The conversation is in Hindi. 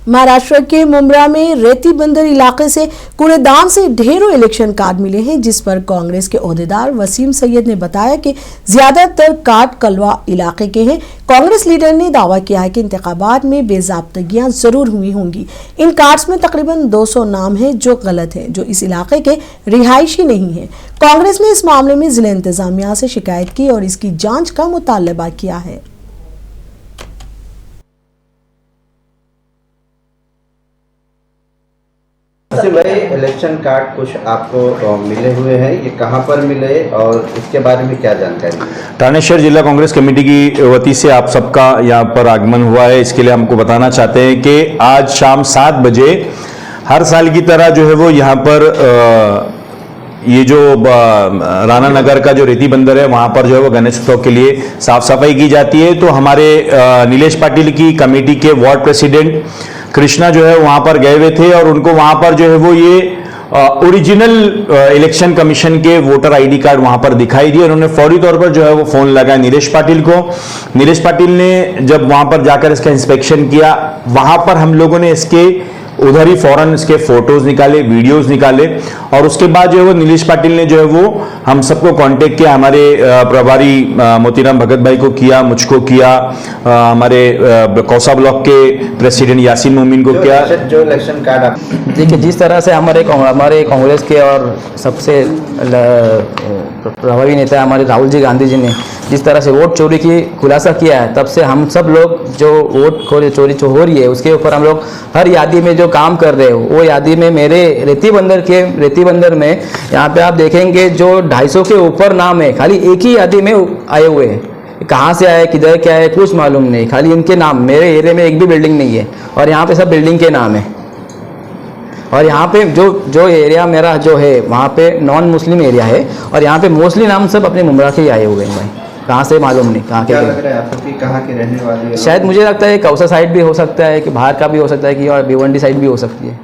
महाराष्ट्र के मुंब्रा में रेती बंदर इलाके से कूड़ेदान से ढेरों इलेक्शन कार्ड मिले हैं, जिस पर कांग्रेस के ओहदेदार वसीम सैयद ने बताया कि ज्यादातर कार्ड कलवा इलाके के हैं। कांग्रेस लीडर ने दावा किया है कि इंतखाबात में बेजाब्तगियां जरूर हुई होंगी। इन कार्ड्स में तकरीबन 200 नाम हैं जो गलत हैं, जो इस इलाके के रिहायशी नहीं है। कांग्रेस ने इस मामले में जिला इंतजामिया से शिकायत की और इसकी जांच का मुतालबा किया है। भाई, इलेक्शन कार्ड कुछ आपको मिले हुए हैं, ये कहां पर मिले और इसके बारे में क्या जानकारी? थानेश्वर जिला कांग्रेस कमेटी की वती से आप सबका यहाँ पर आगमन हुआ है। इसके लिए हमको बताना चाहते हैं कि आज शाम 7 बजे हर साल की तरह जो है वो यहाँ पर ये जो राणा नगर का जो रेती बंदर है वहाँ पर जो है वो गणेश उत्सव के लिए साफ सफाई की जाती है। तो हमारे नीलेश पाटिल की कमेटी के वार्ड प्रेसिडेंट कृष्णा जो है वहाँ पर गए हुए थे और उनको वहाँ पर जो है वो ये ओरिजिनल इलेक्शन कमीशन के वोटर आईडी कार्ड वहाँ पर दिखाई दिए। उन्होंने फौरी तौर पर जो है वो फ़ोन लगाया नीलेश पाटिल को। नीलेश पाटिल ने जब वहाँ पर जाकर इसका इंस्पेक्शन किया, वहाँ पर हम लोगों ने इसके उधर ही फौरन इसके फोटोज निकाले, वीडियोस निकाले और उसके बाद जो है वो नीलेश पाटिल ने जो है वो हम सबको कांटेक्ट किया। हमारे प्रभारी मोतीराम भगत भाई को किया, मुझको किया, हमारे कौसा ब्लॉक के प्रेसिडेंट यासीन मोमिन को किया। जो इलेक्शन कार्ड आप देखिए, जिस तरह से हमारे कांग्रेस के और सबसे प्रभावी नेता हमारे राहुल जी गांधी जी ने जिस तरह से वोट चोरी की खुलासा किया है, तब से हम सब लोग जो वोट चोरी हो रही है उसके ऊपर हम लोग हर यादी में जो काम कर रहे हो, वो यादी में मेरे रेती बंदर में यहाँ पे आप देखेंगे जो 250 के ऊपर नाम है, खाली एक ही यादी में आए हुए हैं। कहाँ से आए, किधर क्या है, कुछ मालूम नहीं, खाली इनके नाम। मेरे एरिया में एक भी बिल्डिंग नहीं है और यहाँ पे सब बिल्डिंग के नाम है। और यहाँ पे जो एरिया मेरा जो है वहाँ पे नॉन मुस्लिम एरिया है और यहाँ पे मोस्टली नाम सब अपने मुंब्रा के ही आए हुए हैं। भाई कहाँ से मालूम नहीं, कहाँ के लग रहा है आपको कि कहाँ के रहने वाले? शायद मुझे लगता है कौसा साइड भी हो सकता है, कि बाहर का भी हो सकता है, कि और भिवंडी साइड भी हो सकती है।